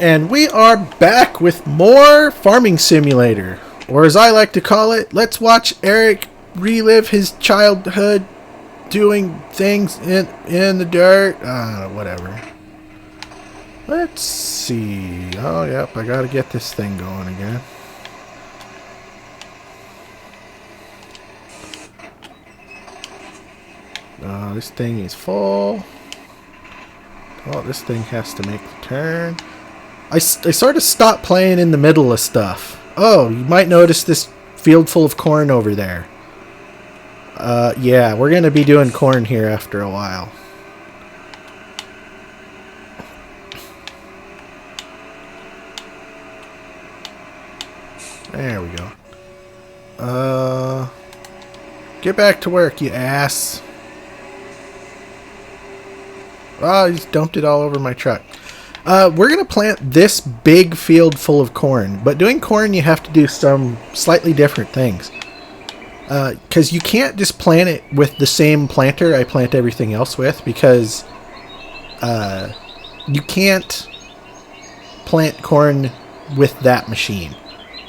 And we are back with more Farming Simulator. Or as I like to call it, let's watch Eric relive his childhood doing things in the dirt. Whatever. Let's see. Oh, yep, I gotta get this thing going again. This thing is full. Oh, this thing has to make the turn. I sort of stopped playing in the middle of stuff. Oh, you might notice this field full of corn over there. Yeah, we're going to be doing corn here after a while. There we go. Get back to work, you ass. Oh, he's dumped it all over my truck. We're going to plant this big field full of corn. But doing corn, you have to do some slightly different things. Because you can't just plant it with the same planter I plant everything else with. Because you can't plant corn with that machine.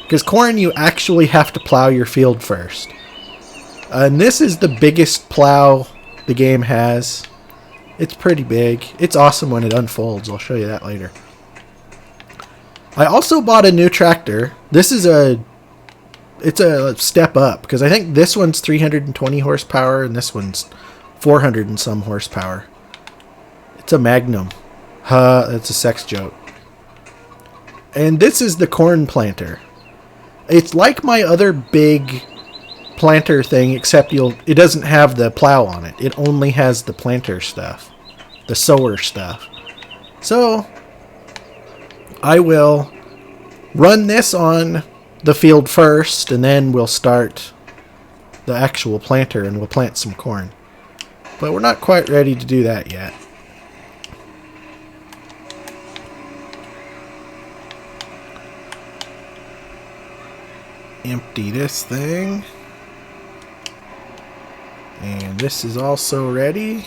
Because corn, you actually have to plow your field first. And this is the biggest plow the game has. It's pretty big. It's awesome when it unfolds. I'll show you that later. I also bought a new tractor. This is it's a step up because I think this one's 320 horsepower and this one's 400 and some horsepower. It's a Magnum. That's a sex joke. And this is the corn planter. It's like my other big planter thing, except it doesn't have the plow on it. It only has the planter stuff. The sower stuff. So I will run this on the field first, and then we'll start the actual planter and we'll plant some corn. But we're not quite ready to do that yet. Empty this thing. And this is also ready.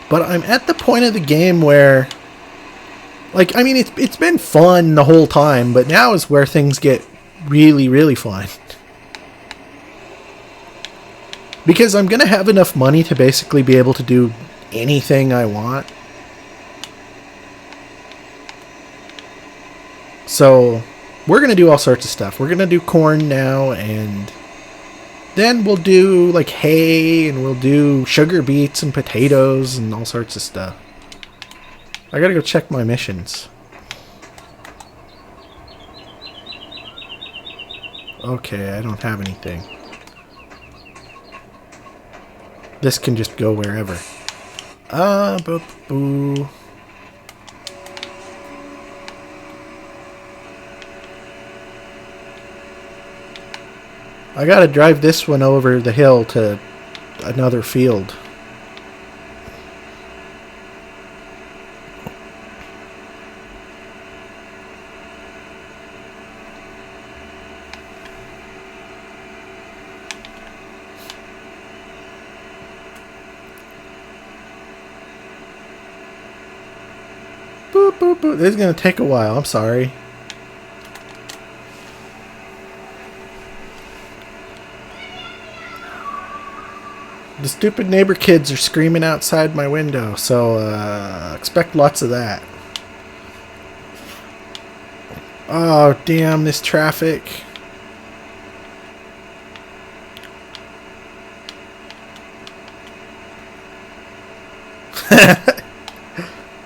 But I'm at the point of the game where, like, I mean, it's been fun the whole time, but now is where things get really, really fun. Because I'm going to have enough money to basically be able to do anything I want. So, we're going to do all sorts of stuff. We're going to do corn now, and then we'll do, like, hay, and we'll do sugar beets and potatoes and all sorts of stuff. I gotta go check my missions. Okay, I don't have anything. This can just go wherever. Boo. I gotta drive this one over the hill to another field. Boop. This is gonna take a while. I'm sorry. The stupid neighbor kids are screaming outside my window, so expect lots of that. Oh, damn, this traffic.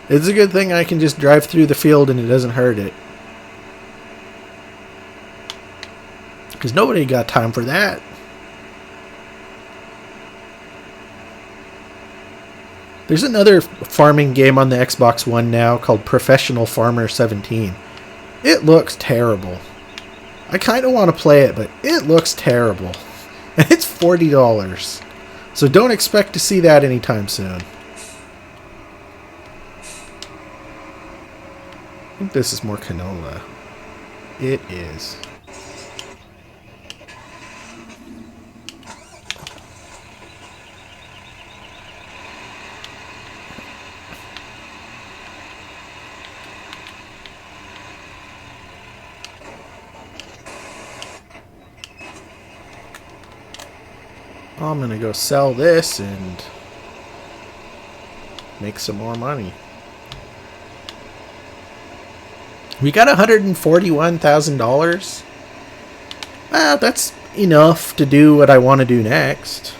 It's a good thing I can just drive through the field and it doesn't hurt it. Because nobody got time for that. There's another farming game on the Xbox One now called Professional Farmer 17. It looks terrible. I kind of want to play it, but it looks terrible. And it's $40. So don't expect to see that anytime soon. I think this is more canola. It is. I'm gonna go sell this and make some more money. We got $141,000. Well, that's enough to do what I want to do next.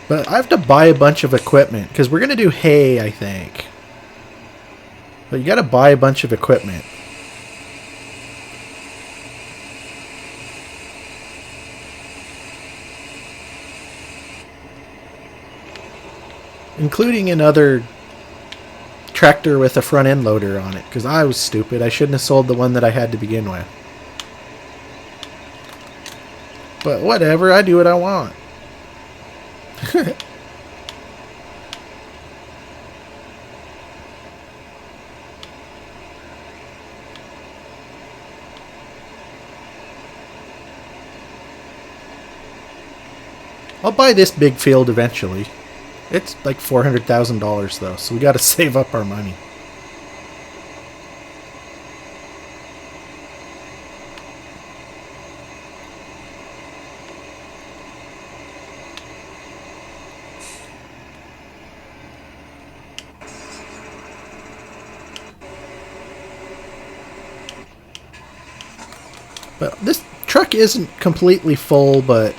But I have to buy a bunch of equipment, because we're going to do hay, I think. But you got to buy a bunch of equipment. Including another tractor with a front end loader on it, because I was stupid. I shouldn't have sold the one that I had to begin with. But whatever, I do what I want. I'll buy this big field eventually. It's like $400,000 though, so we got to save up our money. But this truck isn't completely full, but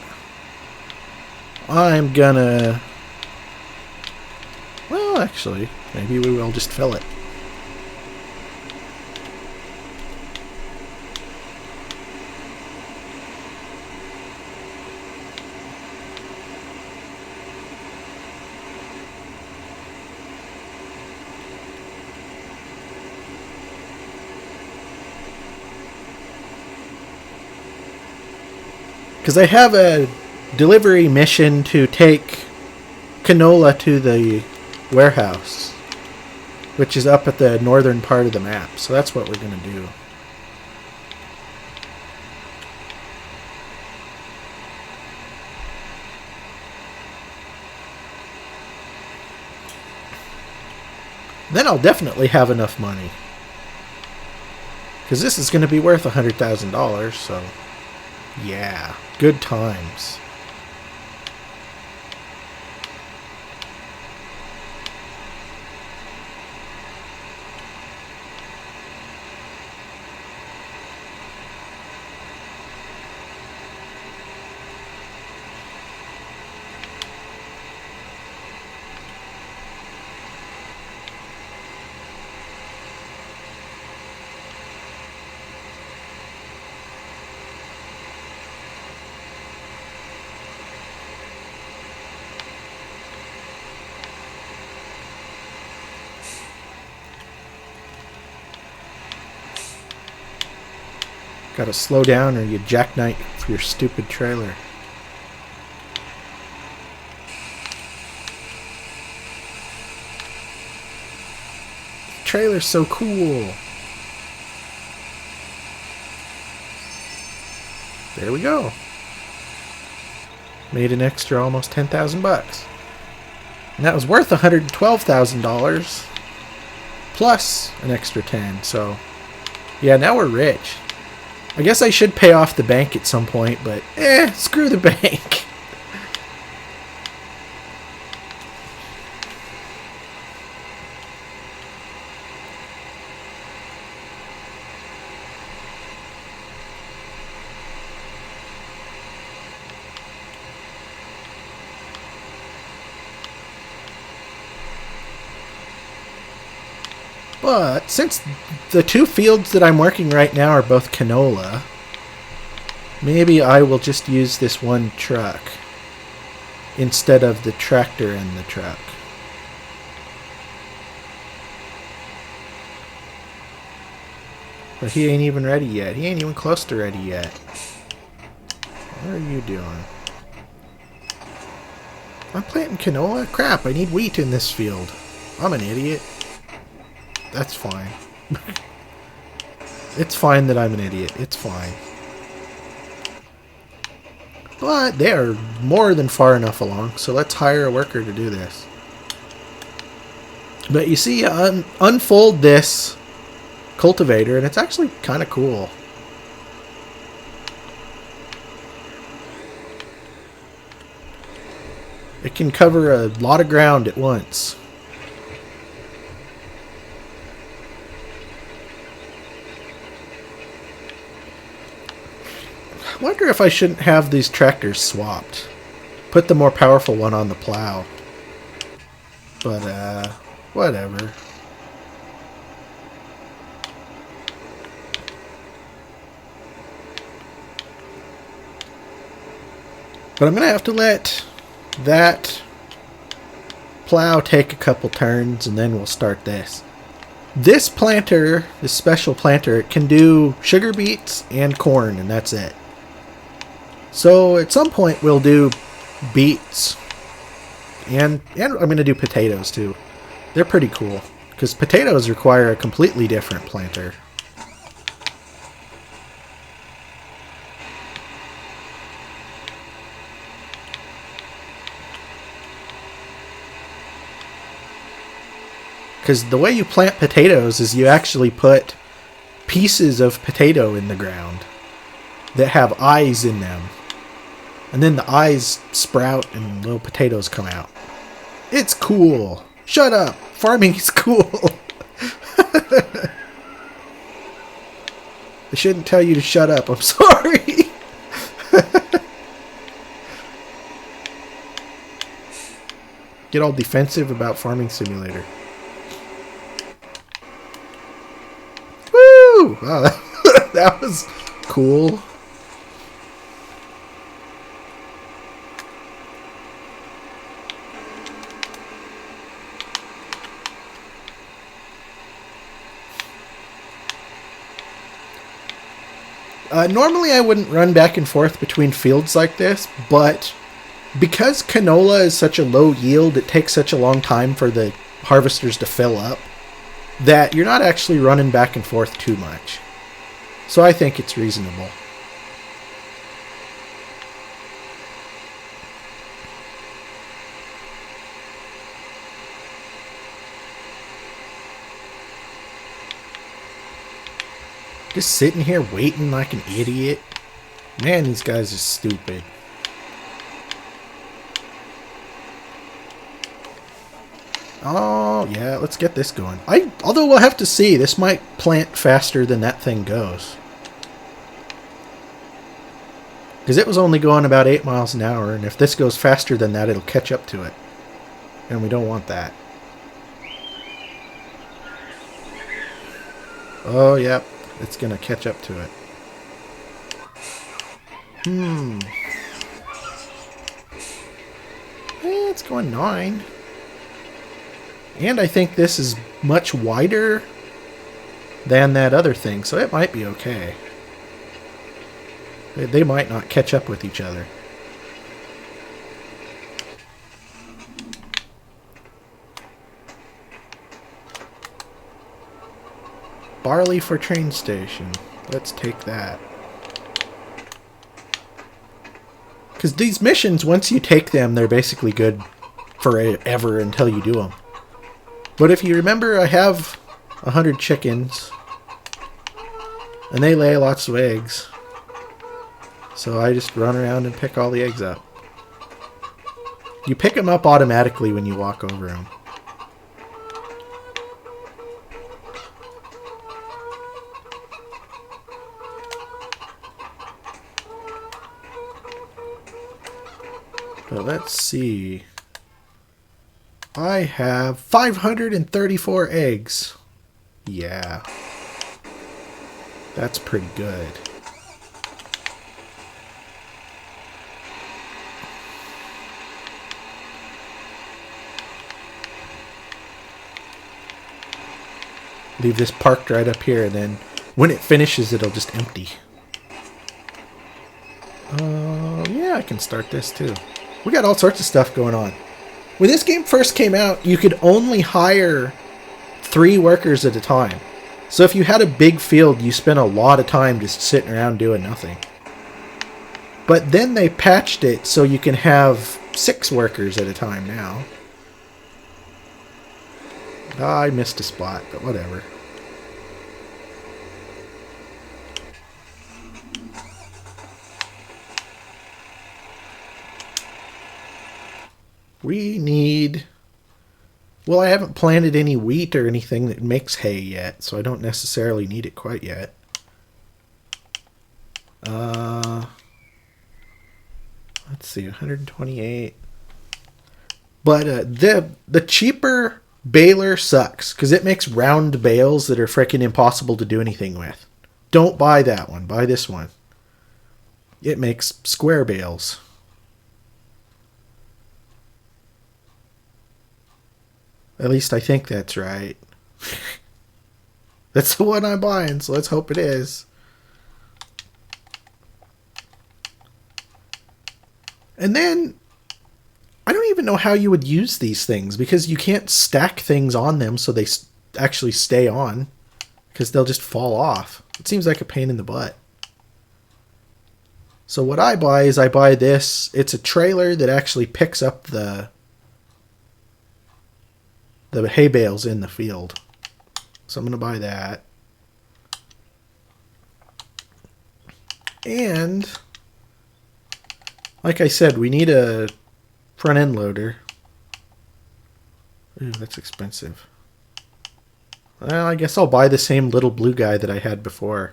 I'm gonna... Well, actually, maybe we will just fill it. Because I have a delivery mission to take canola to the warehouse, which is up at the northern part of the map. So that's what we're going to do. Then I'll definitely have enough money. Because this is going to be worth $100,000, so yeah, good times. Gotta slow down or you jackknife your stupid trailer. The trailer's so cool. There we go. Made an extra almost $10,000. And that was worth $112,000 plus an extra 10. So yeah, now we're rich. I guess I should pay off the bank at some point, but screw the bank. But since the two fields that I'm working right now are both canola, maybe I will just use this one truck instead of the tractor and the truck. But he ain't even ready yet. He ain't even close to ready yet. What are you doing? I'm planting canola? Crap, I need wheat in this field. I'm an idiot. That's fine. It's fine that I'm an idiot. It's fine. But they are more than far enough along, so let's hire a worker to do this. But you see, unfold this cultivator, and it's actually kind of cool. It can cover a lot of ground at once. I wonder if I shouldn't have these tractors swapped. Put the more powerful one on the plow. But, whatever. But I'm going to have to let that plow take a couple turns, and then we'll start this. This planter, this special planter, it can do sugar beets and corn, and that's it. So at some point we'll do beets, and I'm going to do potatoes too. They're pretty cool, because potatoes require a completely different planter. Because the way you plant potatoes is you actually put pieces of potato in the ground that have eyes in them. And then the eyes sprout and little potatoes come out. It's cool. Shut up. Farming is cool. I shouldn't tell you to shut up. I'm sorry. Get all defensive about Farming Simulator. Woo! Wow, that was cool. Normally I wouldn't run back and forth between fields like this, but because canola is such a low yield, it takes such a long time for the harvesters to fill up, that you're not actually running back and forth too much. So I think it's reasonable. Just sitting here waiting like an idiot. Man, these guys are stupid. Oh, yeah, let's get this going. Although we'll have to see. This might plant faster than that thing goes. Because it was only going about 8 miles an hour, and if this goes faster than that, it'll catch up to it. And we don't want that. Oh, yep. It's going to catch up to it. It's going 9. And I think this is much wider than that other thing, so it might be okay. They might not catch up with each other. Barley for train station. Let's take that. Because these missions, once you take them, they're basically good forever until you do them. But if you remember, I have 100 chickens. And they lay lots of eggs. So I just run around and pick all the eggs up. You pick them up automatically when you walk over them. But let's see. I have 534 eggs. Yeah. That's pretty good. Leave this parked right up here, and then When it finishes, it'll just empty. Yeah, I can start this too. We got all sorts of stuff going on. When this game first came out, you could only hire 3 workers at a time. So if you had a big field, you spent a lot of time just sitting around doing nothing. But then they patched it so you can have 6 workers at a time now. I missed a spot, but whatever. We need... Well, I haven't planted any wheat or anything that makes hay yet, so I don't necessarily need it quite yet. Let's see, 128. But the cheaper baler sucks, because it makes round bales that are freaking impossible to do anything with. Don't buy that one. Buy this one. It makes square bales. At least I think that's right. That's the one I'm buying, so let's hope it is. And then, I don't even know how you would use these things, because you can't stack things on them so they actually stay on, because they'll just fall off. It seems like a pain in the butt. So what I buy is I buy this. It's a trailer that actually picks up the hay bales in the field. So I'm going to buy that. And, like I said, we need a front end loader. Ooh, that's expensive. Well, I guess I'll buy the same little blue guy that I had before.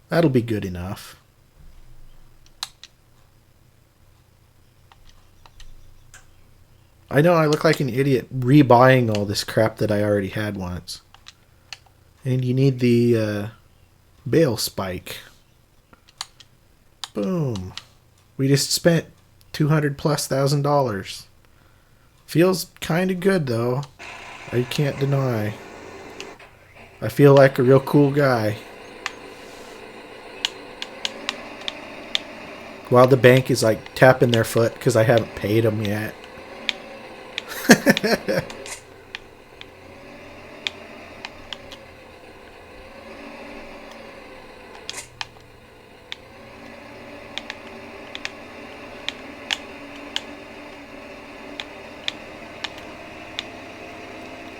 That'll be good enough. I know I look like an idiot rebuying all this crap that I already had once. And you need the bale spike. Boom. We just spent $200,000+. Feels kind of good though. I can't deny. I feel like a real cool guy. While the bank is like tapping their foot because I haven't paid them yet.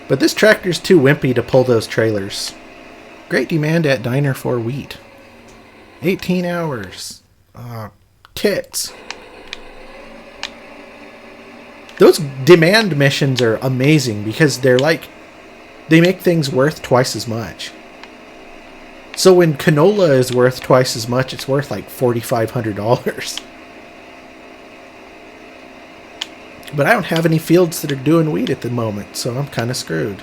But this tractor's too wimpy to pull those trailers. Great demand at diner for wheat. 18 hours. Tits. Those demand missions are amazing because they're like, they make things worth twice as much. So when canola is worth twice as much, it's worth like $4,500. But I don't have any fields that are doing wheat at the moment, so I'm kind of screwed.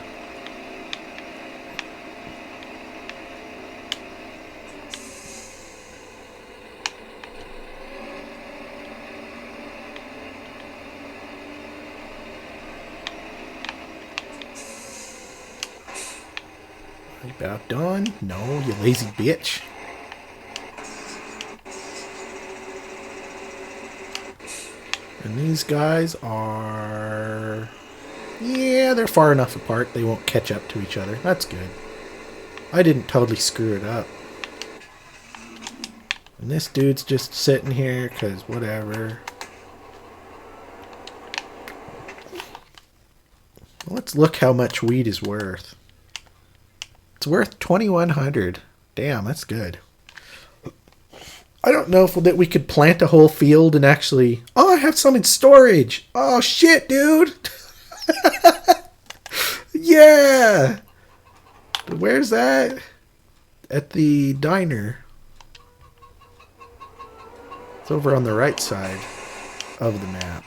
About done? No, you lazy bitch. And these guys are... Yeah, they're far enough apart they won't catch up to each other. That's good. I didn't totally screw it up. And this dude's just sitting here because whatever. Let's look how much wheat is worth. It's worth $2,100. Damn, that's good. I don't know if that we could plant a whole field and actually... Oh, I have some in storage. Oh, shit, dude. Yeah. Where's that? At the diner. It's over on the right side of the map.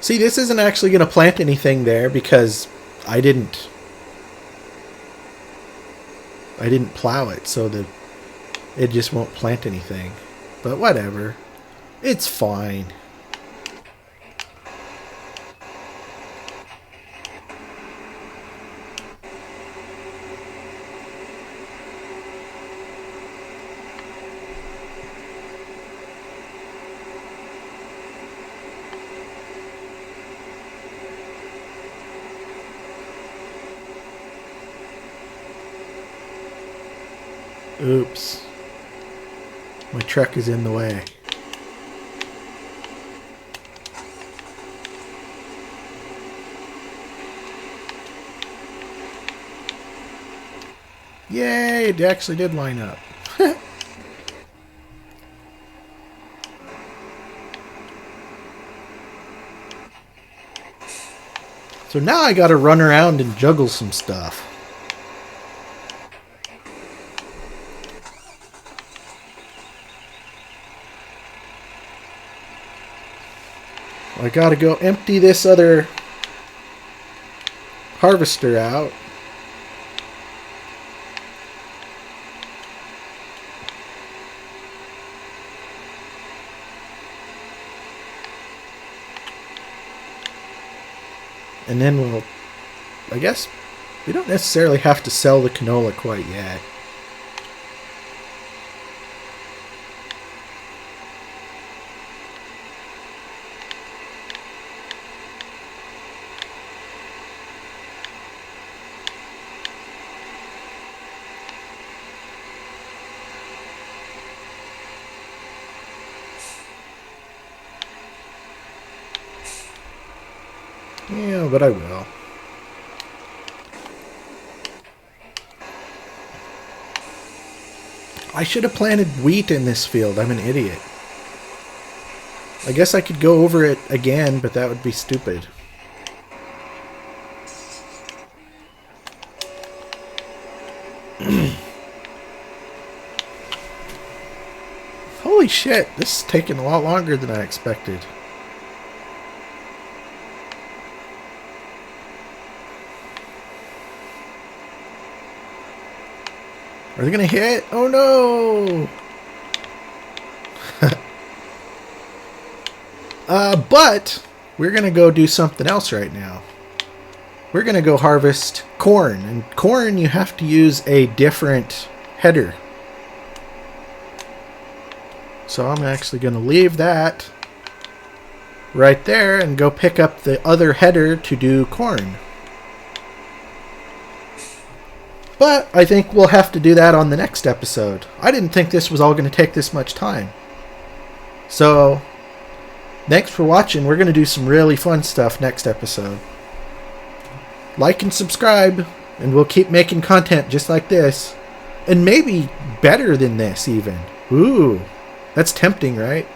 This isn't actually going to plant anything there because I didn't I didn't plow it, so that it just won't plant anything. But whatever. It's fine. Oops. My truck is in the way. Yay, it actually did line up. So now I gotta run around and juggle some stuff. I gotta go empty this other harvester out. And then we'll, I guess, we don't necessarily have to sell the canola quite yet. Yeah, but I will. I should have planted wheat in this field. I'm an idiot. I guess I could go over it again, but that would be stupid. Holy shit, this is taking a lot longer than I expected. Are they gonna hit? Oh no! But we're gonna go do something else right now. We're gonna go harvest corn, and corn you have to use a different header. So I'm actually gonna leave that right there and go pick up the other header to do corn. But I think we'll have to do that on the next episode. I didn't think this was all going to take this much time. So, thanks for watching. We're going to do some really fun stuff next episode. Like and subscribe, and we'll keep making content just like this. And maybe better than this, even. Ooh, that's tempting, right?